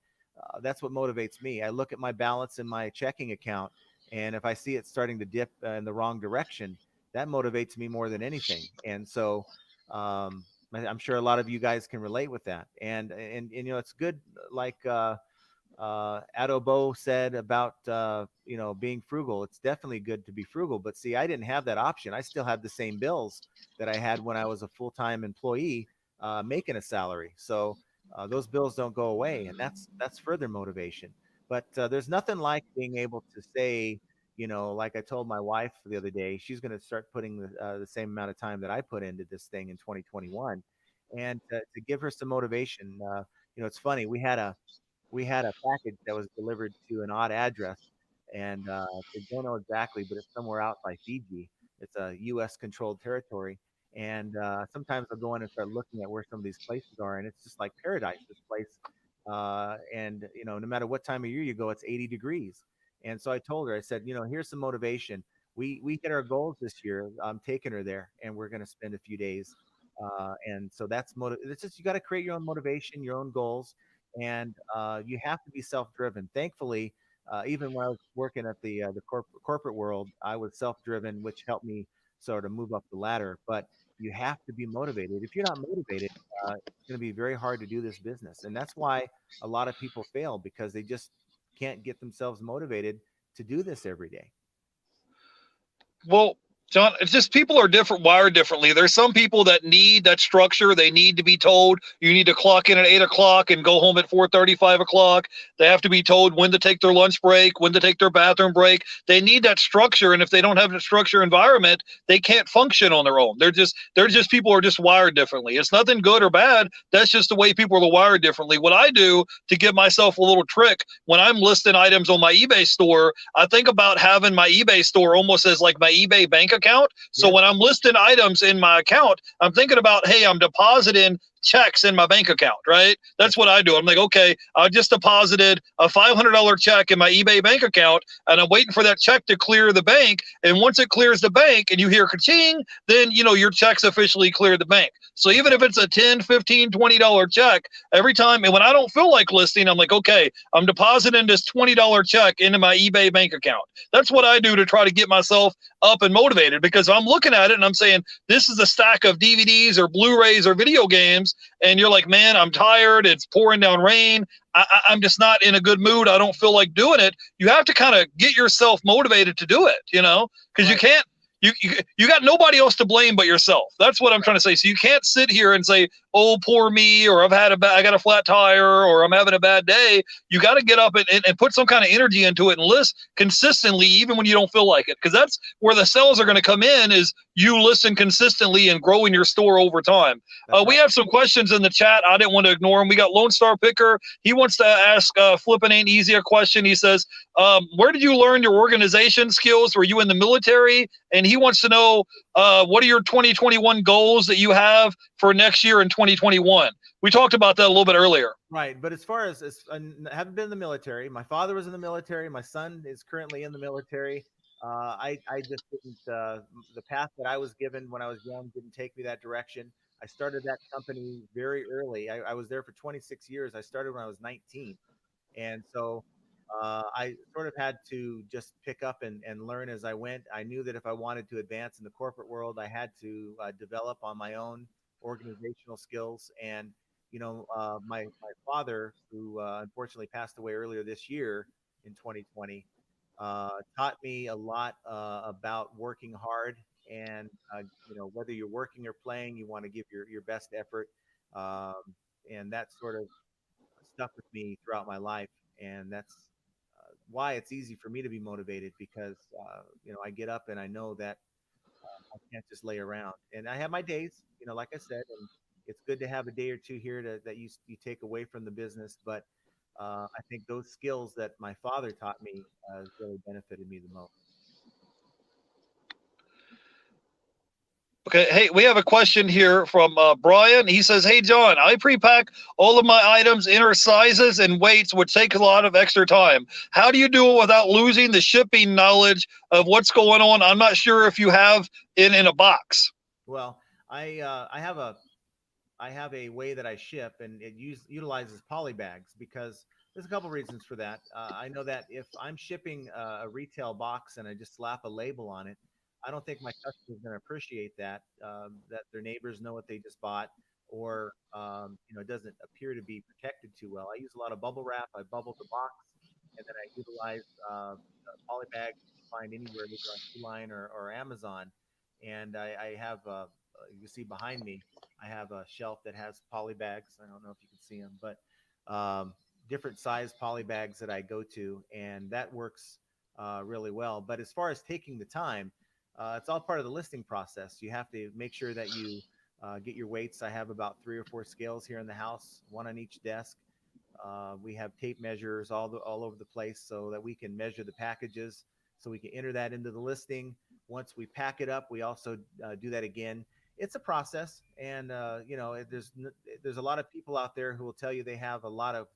that's what motivates me. I look at my balance in my checking account, and if I see it starting to dip in the wrong direction, that motivates me more than anything. And so I'm sure a lot of you guys can relate with that. And it's good, like Adobo said about being frugal. It's definitely good to be frugal, but see, I didn't have that option. I still had the same bills that I had when I was a full-time employee making a salary. So those bills don't go away, and that's further motivation. But there's nothing like being able to say, like I told my wife the other day, she's going to start putting the same amount of time that I put into this thing in 2021, and to give her some motivation. It's funny, we had a package that was delivered to an odd address, and I don't know exactly, but it's somewhere out by Fiji. It's a U.S. controlled territory, and sometimes I'll go in and start looking at where some of these places are, and it's just like paradise. This place, and no matter what time of year you go, it's 80 degrees. And so I told her, I said, here's some motivation. We hit our goals this year. I'm taking her there, and we're going to spend a few days. And so it's just, you got to create your own motivation, your own goals, and you have to be self-driven. Thankfully, even when I was working at the corporate world, I was self-driven, which helped me sort of move up the ladder. But you have to be motivated. If you're not motivated, it's going to be very hard to do this business. And that's why a lot of people fail, because they just can't get themselves motivated to do this every day. Well, John, it's just people are different, wired differently. There's some people that need that structure. They need to be told you need to clock in at 8 o'clock and go home at 4:30, 5 o'clock. They have to be told when to take their lunch break, when to take their bathroom break. They need that structure, and if they don't have a structure environment, they can't function on their own. They're just people are just wired differently. It's nothing good or bad. That's just the way people are wired differently. What I do to give myself a little trick when I'm listing items on my eBay store, I think about having my eBay store almost as like my eBay bank account. So when I'm listing items in my account, I'm thinking about, hey, I'm depositing checks in my bank account, right? That's what I do. I'm like, okay, I just deposited a $500 check in my eBay bank account, and I'm waiting for that check to clear the bank. And once it clears the bank and you hear ka-ching, then, your check's officially cleared the bank. So even if it's a $10, $15, $20 check, every time, and when I don't feel like listing, I'm like, okay, I'm depositing this $20 check into my eBay bank account. That's what I do to try to get myself up and motivated, because I'm looking at it and I'm saying, this is a stack of DVDs or Blu-rays or video games. And you're like, man, I'm tired. It's pouring down rain. I'm just not in a good mood. I don't feel like doing it. You have to kind of get yourself motivated to do it, because right. you got nobody else to blame but yourself. That's what I'm trying to say. So you can't sit here and say, oh, poor me, or I got a flat tire, or I'm having a bad day. You got to get up and put some kind of energy into it and list consistently, even when you don't feel like it, because that's where the sales are going to come in, is you listen consistently and growing your store over time. We have some questions in the chat. I didn't want to ignore them. We got Lone Star Picker. He wants to ask Flippin Ain't Easy a question. He says, where did you learn your organization skills? Were you in the military? And he wants to know, what are your 2021 goals that you have for next year in 2021? We talked about that a little bit earlier. Right. But as far as I haven't been in the military, my father was in the military. My son is currently in the military. I just didn't, the path that I was given when I was young didn't take me that direction. I started that company very early. I was there for 26 years. I started when I was 19. And so I sort of had to just pick up and learn as I went. I knew that if I wanted to advance in the corporate world, I had to develop on my own organizational skills. And, my father, who unfortunately passed away earlier this year in 2020, taught me a lot about working hard. And, whether you're working or playing, you want to give your best effort. And that sort of stuck with me throughout my life. And that's why it's easy for me to be motivated, because I get up and I know that I can't just lay around. And I have my days, like I said, and it's good to have a day or two here that you take away from the business. But I think those skills that my father taught me has really benefited me the most. Okay, hey, we have a question here from Brian. He says, hey, John, I pre-pack all of my items, inner sizes and weights, which take a lot of extra time. How do you do it without losing the shipping knowledge of what's going on? I'm not sure if you have it in a box. Well, I have a way that I ship, and it utilizes poly bags, because there's a couple reasons for that. I know that if I'm shipping a retail box and I just slap a label on it, I don't think my customer's going to appreciate that, that their neighbors know what they just bought, or it doesn't appear to be protected too well. I use a lot of bubble wrap. I bubble the box, and then I utilize poly bags you can find anywhere, either on Line or Amazon. And I have, you see behind me, I have a shelf that has poly bags. I don't know if you can see them, but different size poly bags that I go to, and that works really well. But as far as taking the time, it's all part of the listing process. You have to make sure that you get your weights. I have about 3 or 4 scales here in the house, one on each desk. We have tape measures all over the place so that we can measure the packages, so we can enter that into the listing. Once we pack it up, we also do that again. It's a process, and there's a lot of people out there who will tell you they have a lot of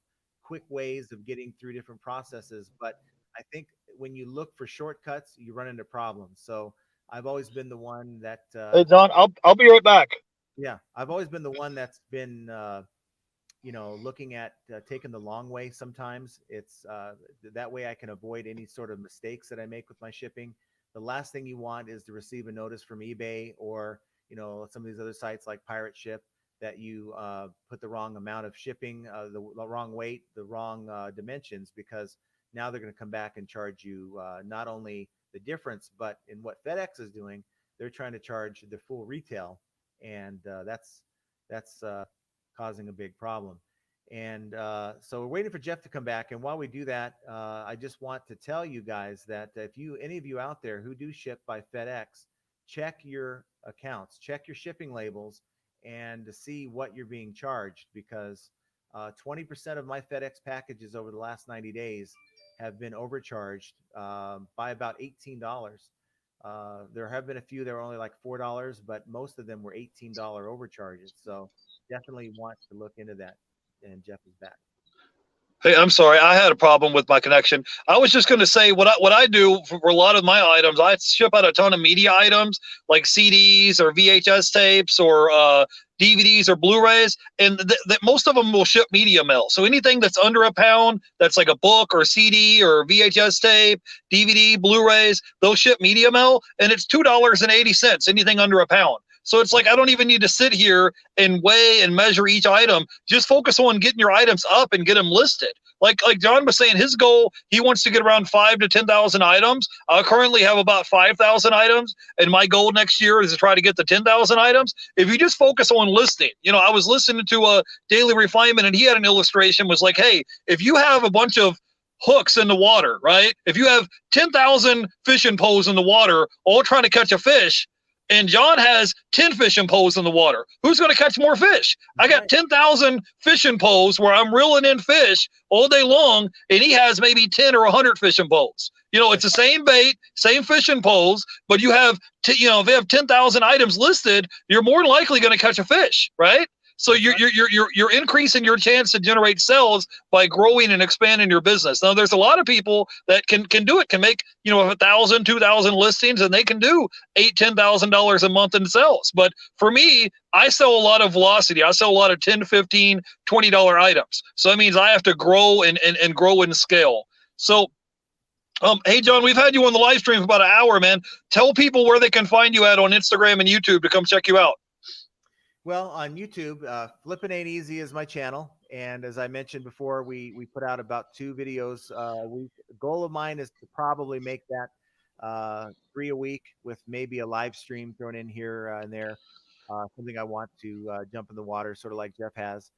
quick ways of getting through different processes. But I think when you look for shortcuts, you run into problems. So I've always been the one that. Hey, John, I'll be right back. Yeah, I've always been the one that's been, looking at taking the long way. Sometimes it's that way I can avoid any sort of mistakes that I make with my shipping. The last thing you want is to receive a notice from eBay or some of these other sites like Pirate Ship that you put the wrong amount of shipping, the wrong weight, the wrong dimensions, because now they're going to come back and charge you not only the difference, but in what FedEx is doing, they're trying to charge the full retail, and that's causing a big problem. And so we're waiting for Jeff to come back. And while we do that, I just want to tell you guys that if any of you out there who do ship by FedEx, check your accounts, check your shipping labels, and to see what you're being charged, because 20% of my FedEx packages over the last 90 days have been overcharged by about $18. There have been a few that were only like $4, but most of them were $18 overcharges. So definitely want to look into that. And Jeff is back. Hey, I'm sorry. I had a problem with my connection. I was just going to say what I do for a lot of my items. I ship out a ton of media items like CDs or VHS tapes or DVDs or Blu-rays, and most of them will ship media mail. So anything that's under a pound, that's like a book or CD or VHS tape, DVD, Blu-rays, they'll ship media mail, and it's $2.80. Anything under a pound. So it's like I don't even need to sit here and weigh and measure each item. Just focus on getting your items up and get them listed. like John was saying, his goal, he wants to get around 5 to 10,000 items. I currently have about 5,000 items, and my goal next year is to try to get to 10,000 items. If you just focus on listing, I was listening to a Daily Refinement, and he had an illustration, was like, hey, if you have a bunch of hooks in the water, right? If you have 10,000 fishing poles in the water, all trying to catch a fish, and John has 10 fishing poles in the water, who's going to catch more fish? I got 10,000 fishing poles where I'm reeling in fish all day long, and he has maybe 10 or 100 fishing poles. It's the same bait, same fishing poles, but you have, if you have 10,000 items listed, you're more than likely going to catch a fish, right? So you're increasing your chance to generate sales by growing and expanding your business. Now, there's a lot of people that can do it, can make 1,000, 2,000 listings, and they can do $8,000-$10,000 a month in sales. But for me, I sell a lot of velocity. I sell a lot of $10, $15, $20 items. So that means I have to grow and grow and scale. So hey, John, we've had you on the live stream for about an hour, man. Tell people where they can find you at on Instagram and YouTube to come check you out. Well, on YouTube, Flippin Ain't Easy is my channel. And as I mentioned before, we put out about 2 videos a week. The goal of mine is to probably make that 3 a week, with maybe a live stream thrown in here and there. Something I want to jump in the water, sort of like Jeff has.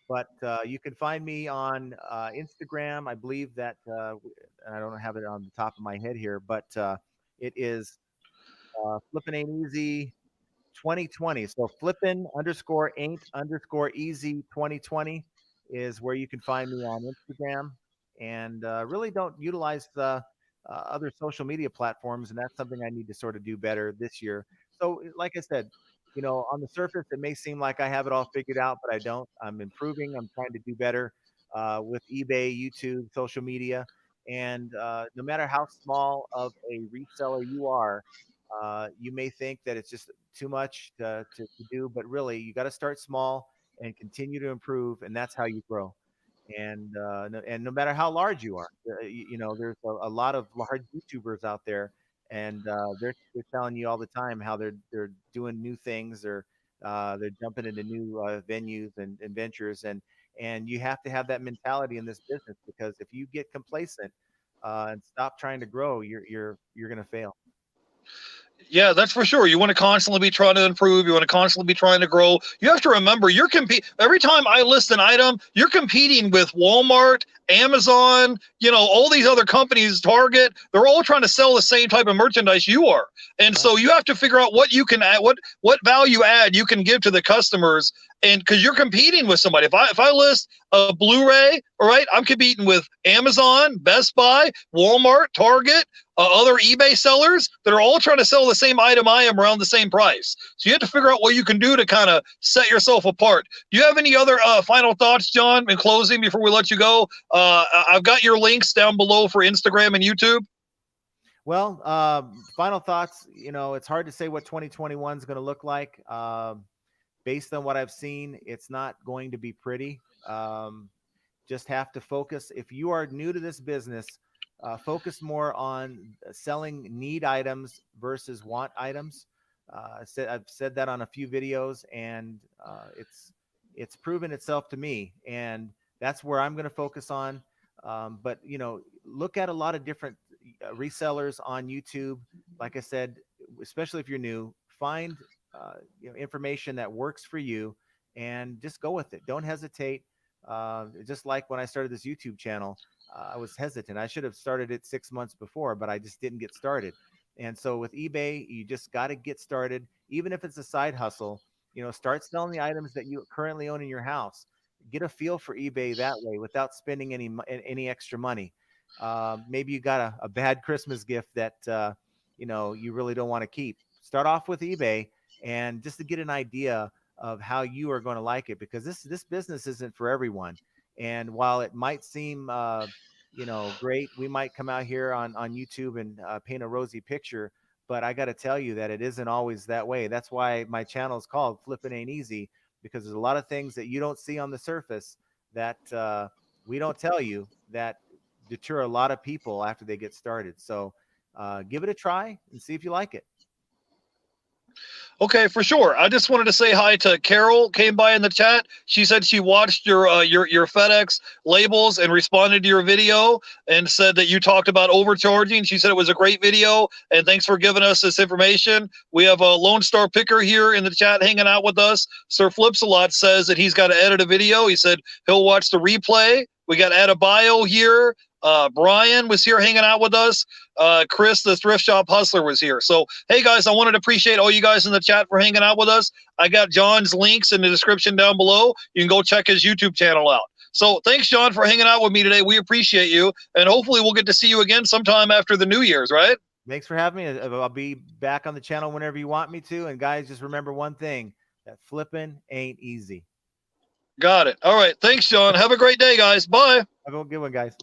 But you can find me on Instagram. I believe that, and I don't have it on the top of my head here, but it is Flippin Ain't Easy 2020. So Flippin_Ain't_Easy 2020 is where you can find me on Instagram. And really don't utilize the other social media platforms, and that's something I need to sort of do better this year. So, like I said, on the surface, it may seem like I have it all figured out, but I don't. I'm improving. I'm trying to do better with eBay, YouTube, social media. And no matter how small of a reseller you are, you may think that it's just too much to do, but really, you got to start small and continue to improve, and that's how you grow. And no matter how large you are, there's a lot of large YouTubers out there, and they're telling you all the time how they're doing new things, or they're jumping into new venues and ventures, and you have to have that mentality in this business, because if you get complacent and stop trying to grow, you're going to fail. Yeah, that's for sure. You want to constantly be trying to improve. You want to constantly be trying to grow. You have to remember, every time I list an item, you're competing with Walmart, Amazon, all these other companies, Target. They're all trying to sell the same type of merchandise you are. And so you have to figure out what you can add, what value add you can give to the customers. And because you're competing with somebody. If I list a Blu-ray, all right, I'm competing with Amazon, Best Buy, Walmart, Target, other eBay sellers that are all trying to sell the same item I am around the same price. So you have to figure out what you can do to kind of set yourself apart. Do you have any other final thoughts, John, in closing before we let you go? I've got your links down below for Instagram and YouTube. Well, final thoughts. It's hard to say what 2021 is going to look like. Based on what I've seen, it's not going to be pretty. Just have to focus. If you are new to this business, focus more on selling need items versus want items. I've said that on a few videos, and it's proven itself to me, and that's where I'm going to focus on. But look at a lot of different resellers on YouTube. Like I said, especially if you're new, find information that works for you, and just go with it. Don't hesitate. Just like when I started this YouTube channel, I was hesitant. I should have started it 6 months before, but I just didn't get started. And so with eBay, you just got to get started. Even if it's a side hustle, start selling the items that you currently own in your house. Get a feel for eBay that way without spending any extra money. Maybe you got a bad Christmas gift that you really don't want to keep. Start off with eBay, and just to get an idea of how you are going to like it, because this business isn't for everyone. And while it might seem great, we might come out here on YouTube and paint a rosy picture, but I got to tell you that it isn't always that way. That's why my channel is called Flippin Ain't Easy, because there's a lot of things that you don't see on the surface that we don't tell you, that deter a lot of people after they get started. So give it a try and see if you like it. Okay, for sure. I just wanted to say hi to Carol. Came by in the chat. She said she watched your FedEx labels and responded to your video and said that you talked about overcharging. She said it was a great video and thanks for giving us this information. We have a Lone Star Picker here in the chat hanging out with us. Sir Flips a lot says that he's got to edit a video. He said he'll watch the replay. We got Adebayo here. Brian was here hanging out with us. Chris, the thrift shop hustler, was here. So, hey guys, I wanted to appreciate all you guys in the chat for hanging out with us. I got John's links in the description down below. You can go check his YouTube channel out. So, thanks, John, for hanging out with me today. We appreciate you, and hopefully, we'll get to see you again sometime after the New Year's, right? Thanks for having me. I'll be back on the channel whenever you want me to. And guys, just remember one thing: that flipping ain't easy. Got it. All right. Thanks, John. Have a great day, guys. Bye. Have a good one, guys.